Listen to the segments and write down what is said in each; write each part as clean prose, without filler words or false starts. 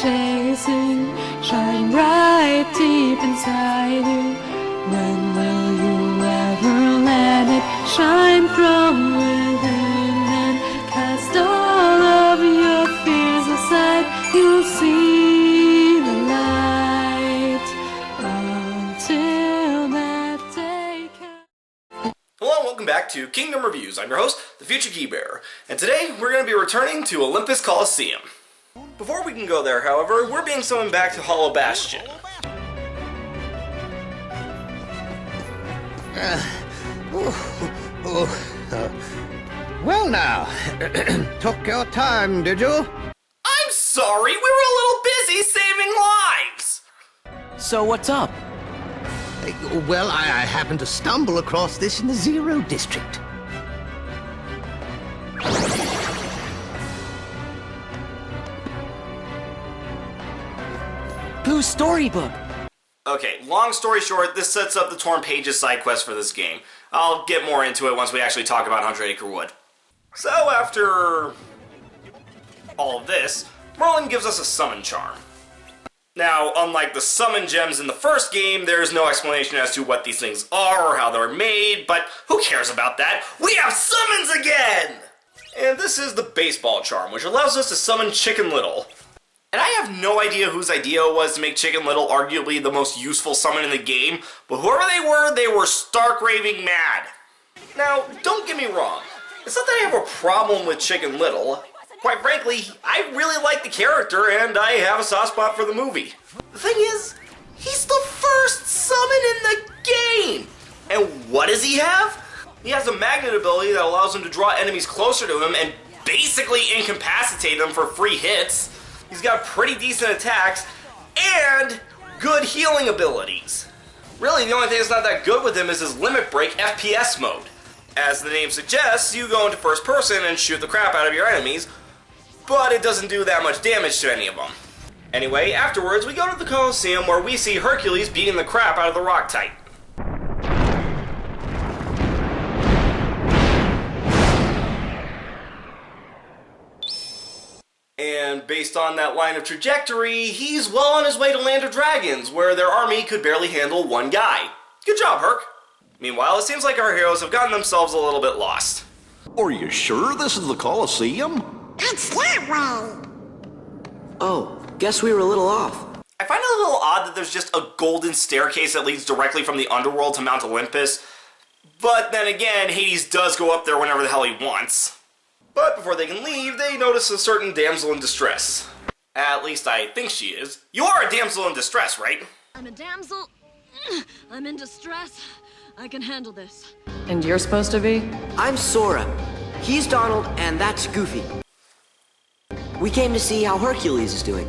chasing, shine bright deep inside you. When will you ever let it shine from within and cast all of your fears aside? You'll see the light until that day comes. Hello and welcome back to Kingdom Reviews. I'm your host, the Future Key Bearer, and today we're going to be returning to Olympus Coliseum. Before we can go there, however, we're being summoned back to Hollow Bastion. Well now, took your time, did you? I'm sorry, we were a little busy saving lives! So what's up? Well, I happened to stumble across this in the Zero District. Pooh's storybook. Okay, long story short, this sets up the Torn Pages side quest for this game. I'll get more into it once we actually talk about 100 Acre Wood. So after all of this, Merlin gives us a summon charm. Now, unlike the summon gems in the first game, there's no explanation as to what these things are or how they're made, but who cares about that? We have summons again! And this is the baseball charm, which allows us to summon Chicken Little. And I have no idea whose idea it was to make Chicken Little arguably the most useful summon in the game, but whoever they were stark raving mad. Now, don't get me wrong, it's not that I have a problem with Chicken Little. Quite frankly, I really like the character and I have a soft spot for the movie. The thing is, he's the first summon in the game! And what does he have? He has a magnet ability that allows him to draw enemies closer to him and basically incapacitate them for free hits. He's got pretty decent attacks, and good healing abilities. Really, the only thing that's not that good with him is his Limit Break FPS mode. As the name suggests, you go into first person and shoot the crap out of your enemies, but it doesn't do that much damage to any of them. Anyway, afterwards, we go to the Coliseum where we see Hercules beating the crap out of the Rock Titan. And based on that line of trajectory, he's well on his way to Land of Dragons, where their army could barely handle one guy. Good job, Herc. Meanwhile, it seems like our heroes have gotten themselves a little bit lost. Are you sure this is the Coliseum? It's that way! Oh, guess we were a little off. I find it a little odd that there's just a golden staircase that leads directly from the underworld to Mount Olympus. But then again, Hades does go up there whenever the hell he wants. But before they can leave, they notice a certain damsel in distress. At least I think she is. You are a damsel in distress, right? I'm a damsel. I'm in distress. I can handle this. And you're supposed to be? I'm Sora. He's Donald, and that's Goofy. We came to see how Hercules is doing.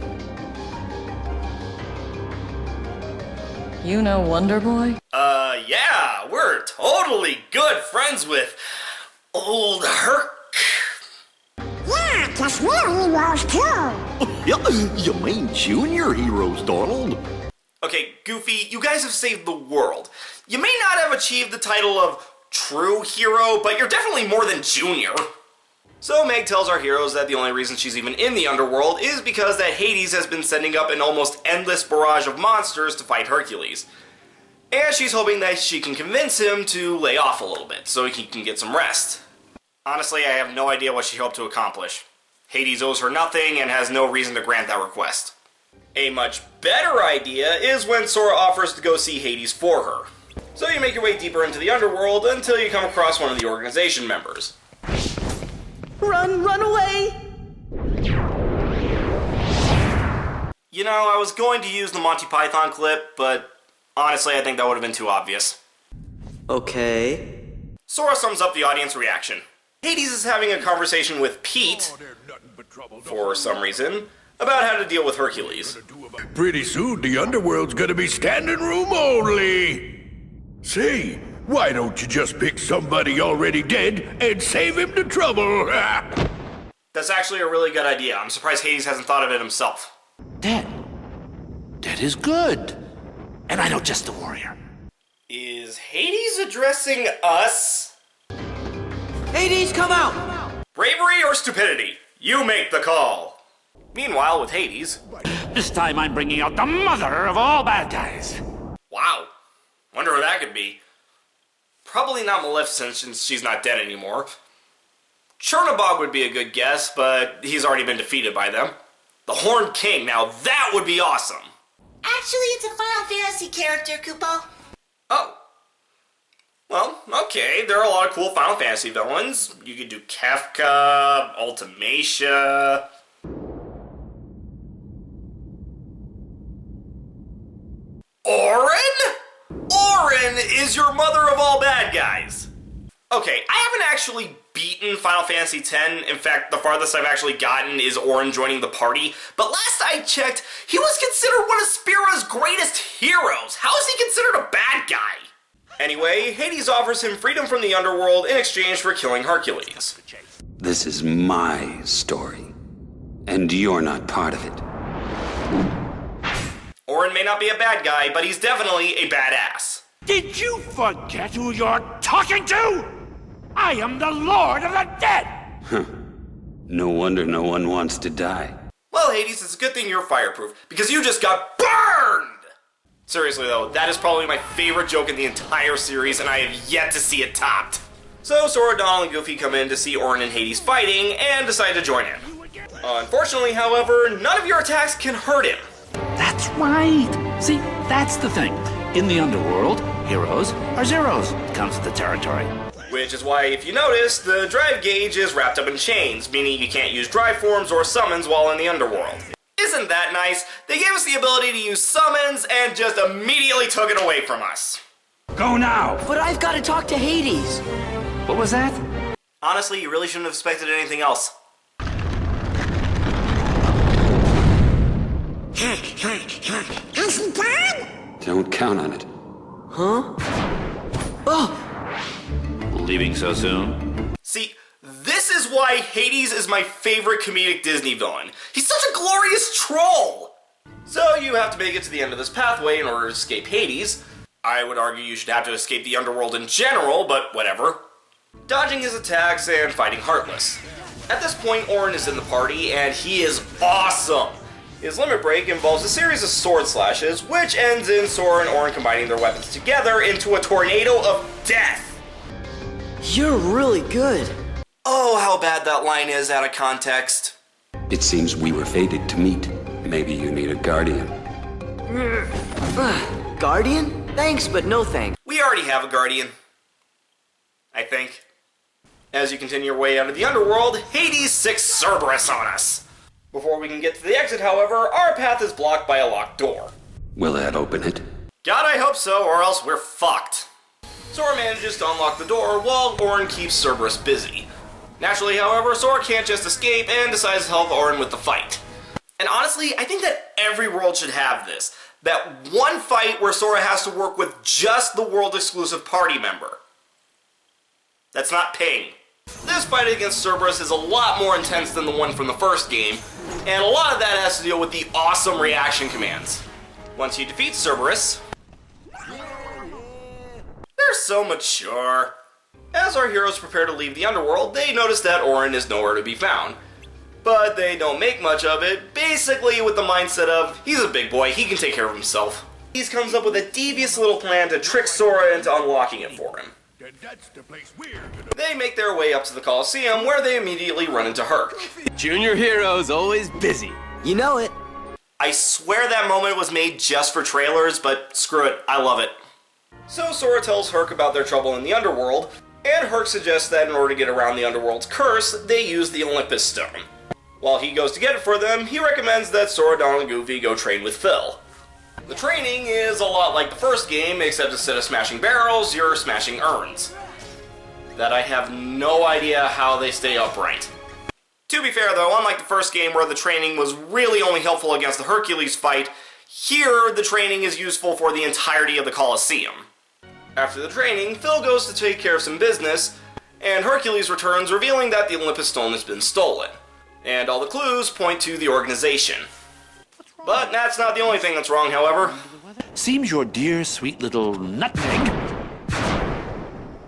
You know Wonder Boy? Yeah, we're totally good friends with old Herc. Yeah, 'cause we're heroes too! You mean junior heroes, Donald? Okay, Goofy, you guys have saved the world. You may not have achieved the title of true hero, but you're definitely more than junior. So Meg tells our heroes that the only reason she's even in the underworld is because that Hades has been sending up an almost endless barrage of monsters to fight Hercules. And she's hoping that she can convince him to lay off a little bit so he can get some rest. Honestly, I have no idea what she hoped to accomplish. Hades owes her nothing and has no reason to grant that request. A much better idea is when Sora offers to go see Hades for her. So you make your way deeper into the underworld until you come across one of the organization members. Run away! You know, I was going to use the Monty Python clip, but honestly I think that would have been too obvious. Okay. Sora sums up the audience reaction. Hades is having a conversation with Pete, for some reason, about how to deal with Hercules. Pretty soon the underworld's gonna be standing room only. Say, why don't you just pick somebody already dead and save him the trouble? That's actually a really good idea. I'm surprised Hades hasn't thought of it himself. That is good. And I know just the warrior. Is Hades addressing us? Hades, come out! Bravery or stupidity? You make the call. Meanwhile, with Hades... This time I'm bringing out the mother of all bad guys. Wow. Wonder who that could be. Probably not Maleficent since she's not dead anymore. Chernabog would be a good guess, but he's already been defeated by them. The Horned King, now that would be awesome. Actually, it's a Final Fantasy character, Koopa. Oh. Well, okay, there are a lot of cool Final Fantasy villains. You could do Kefka, Ultimacia. Auron? Auron is your mother of all bad guys. Okay, I haven't actually beaten Final Fantasy X. In fact, the farthest I've actually gotten is Auron joining the party. But last I checked, he was considered one of Spira's greatest heroes. How is he considered a bad guy? Anyway, Hades offers him freedom from the underworld in exchange for killing Hercules. This is my story, and you're not part of it. Auron may not be a bad guy, but he's definitely a badass. Did you forget who you're talking to? I am the Lord of the Dead! Huh. No wonder no one wants to die. Well, Hades, it's a good thing you're fireproof, because you just got burned! Seriously though, that is probably my favorite joke in the entire series, and I have yet to see it topped. So Sora, Donald, and Goofy come in to see Auron and Hades fighting, and decide to join in. Unfortunately, however, none of your attacks can hurt him. That's right! See, that's the thing. In the underworld, heroes are zeros. Comes with the territory. Which is why, if you notice, the drive gauge is wrapped up in chains, meaning you can't use drive forms or summons while in the underworld. Isn't that nice? They gave us the ability to use summons and just immediately took it away from us. Go now! But I've got to talk to Hades. What was that? Honestly, you really shouldn't have expected anything else. Is he gone? Don't count on it. Huh? Oh! Leaving so soon? See, this is why Hades is my favorite comedic Disney villain. He's such a glorious troll! So you have to make it to the end of this pathway in order to escape Hades. I would argue you should have to escape the underworld in general, but whatever. Dodging his attacks and fighting Heartless. At this point, Auron is in the party, and he is awesome! His limit break involves a series of sword slashes, which ends in Sora and Auron combining their weapons together into a tornado of death! You're really good. Oh, how bad that line is out of context. It seems we were fated to meet. Maybe you need a guardian. Guardian? Thanks, but no thanks. We already have a guardian. I think. As you continue your way out of the underworld, Hades sicks Cerberus on us. Before we can get to the exit, however, our path is blocked by a locked door. Will that open it? God, I hope so, or else we're fucked. Sora manages to unlock the door while Auron keeps Cerberus busy. Naturally, however, Sora can't just escape and decides to help Auron with the fight. And honestly, I think that every world should have this. That one fight where Sora has to work with just the world-exclusive party member. That's not Ping. This fight against Cerberus is a lot more intense than the one from the first game, and a lot of that has to deal with the awesome reaction commands. Once you defeat Cerberus, they're so mature. As our heroes prepare to leave the underworld, they notice that Auron is nowhere to be found. But they don't make much of it, basically with the mindset of, he's a big boy, he can take care of himself. He comes up with a devious little plan to trick Sora into unlocking it for him. They make their way up to the Coliseum, where they immediately run into Herc. Junior hero's always busy. You know it. I swear that moment was made just for trailers, but screw it, I love it. So Sora tells Herc about their trouble in the underworld, and Herc suggests that in order to get around the underworld's curse, they use the Olympus stone. While he goes to get it for them, he recommends that Sora, Donald, and Goofy go train with Phil. The training is a lot like the first game, except instead of smashing barrels, you're smashing urns. That I have no idea how they stay upright. To be fair though, unlike the first game where the training was really only helpful against the Hercules fight, here the training is useful for the entirety of the Coliseum. After the training, Phil goes to take care of some business, and Hercules returns revealing that the Olympus stone has been stolen. And all the clues point to the organization. But that's not the only thing that's wrong, however. Seems your dear, sweet little nutmeg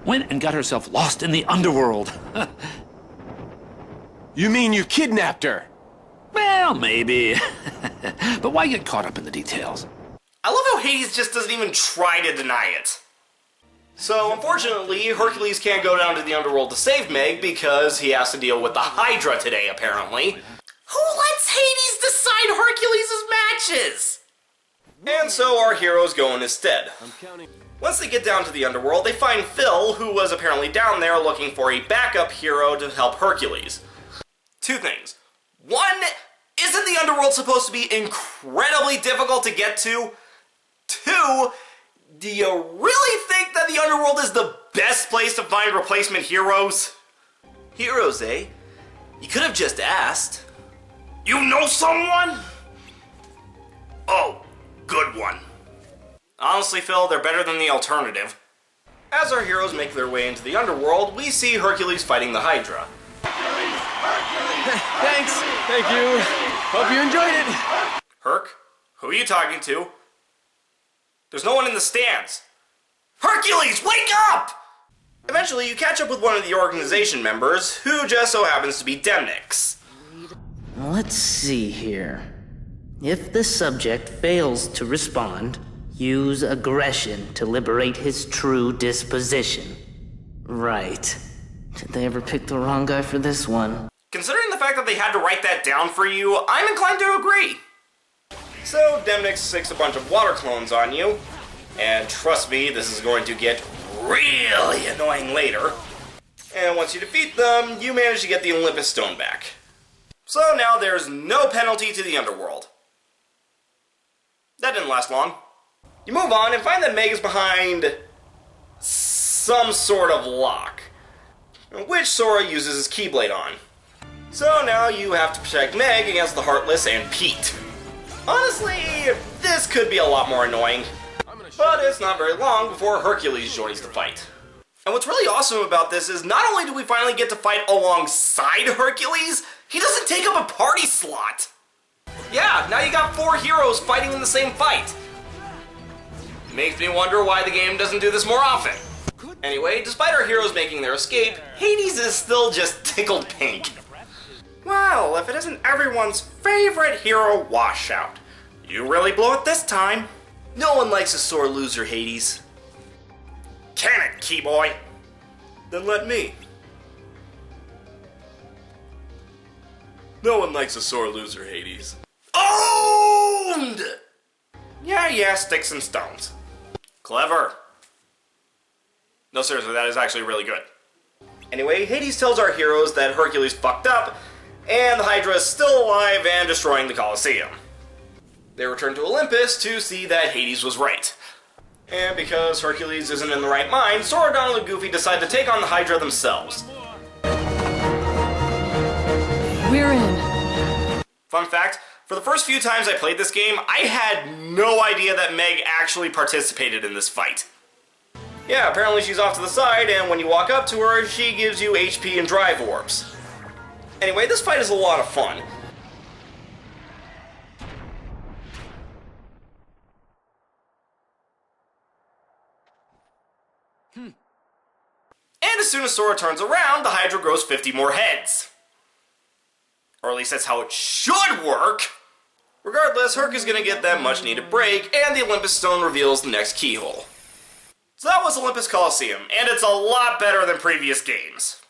went and got herself lost in the underworld. You mean you kidnapped her? Well, maybe. But why get caught up in the details? I love how Hades just doesn't even try to deny it. So, unfortunately, Hercules can't go down to the underworld to save Meg because he has to deal with the Hydra today, apparently. Who lets Hades decide Hercules' matches? And so our heroes go in his stead. Once they get down to the underworld, they find Phil, who was apparently down there looking for a backup hero to help Hercules. Two things. One, isn't the underworld supposed to be incredibly difficult to get to? Two, do you really think that the underworld is the best place to find replacement heroes? Heroes, eh? You could have just asked. You know someone? Oh, good one. Honestly, Phil, they're better than the alternative. As our heroes make their way into the underworld, we see Hercules fighting the Hydra. Thanks. Thank you. Hope you enjoyed it. Herc? Who are you talking to? There's no one in the stands. Hercules, wake up! Eventually, you catch up with one of the organization members, who just so happens to be Demnix. Let's see here. If the subject fails to respond, use aggression to liberate his true disposition. Right. Did they ever pick the wrong guy for this one? Considering the fact that they had to write that down for you, I'm inclined to agree. So, Demnix sticks a bunch of water clones on you, and trust me, this is going to get really annoying later. And once you defeat them, you manage to get the Olympus stone back. So now there's no penalty to the underworld. That didn't last long. You move on and find that Meg is behind some sort of lock, which Sora uses his Keyblade on. So now you have to protect Meg against the Heartless and Pete. Honestly, this could be a lot more annoying, but it's not very long before Hercules joins the fight. And what's really awesome about this is not only do we finally get to fight alongside Hercules, he doesn't take up a party slot. Yeah, now you got 4 heroes fighting in the same fight. Makes me wonder why the game doesn't do this more often. Anyway, despite our heroes making their escape, Hades is still just tickled pink. Well, if it isn't everyone's favorite hero washout, you really blew it this time. No one likes a sore loser, Hades. Can it, Keyboy? Then let me. No one likes a sore loser, Hades. Owned! Yeah, sticks and stones. Clever. No, seriously, that is actually really good. Anyway, Hades tells our heroes that Hercules fucked up, and the Hydra is still alive and destroying the Coliseum. They return to Olympus to see that Hades was right. And because Hercules isn't in the right mind, Sora, Donald, and Goofy decide to take on the Hydra themselves. We're in. Fun fact, for the first few times I played this game, I had no idea that Meg actually participated in this fight. Yeah, apparently she's off to the side, and when you walk up to her, she gives you HP and drive orbs. Anyway, this fight is a lot of fun. And as soon as Sora turns around, the Hydra grows 50 more heads. Or at least that's how it should work. Regardless, Herc is going to get that much needed break, and the Olympus Stone reveals the next keyhole. So that was Olympus Coliseum, and it's a lot better than previous games.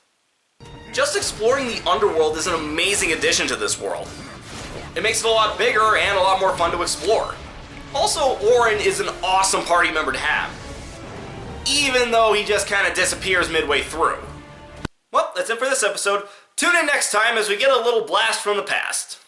Just exploring the underworld is an amazing addition to this world. It makes it a lot bigger and a lot more fun to explore. Also, Orin is an awesome party member to have, even though he just kind of disappears midway through. Well, that's it for this episode. Tune in next time as we get a little blast from the past.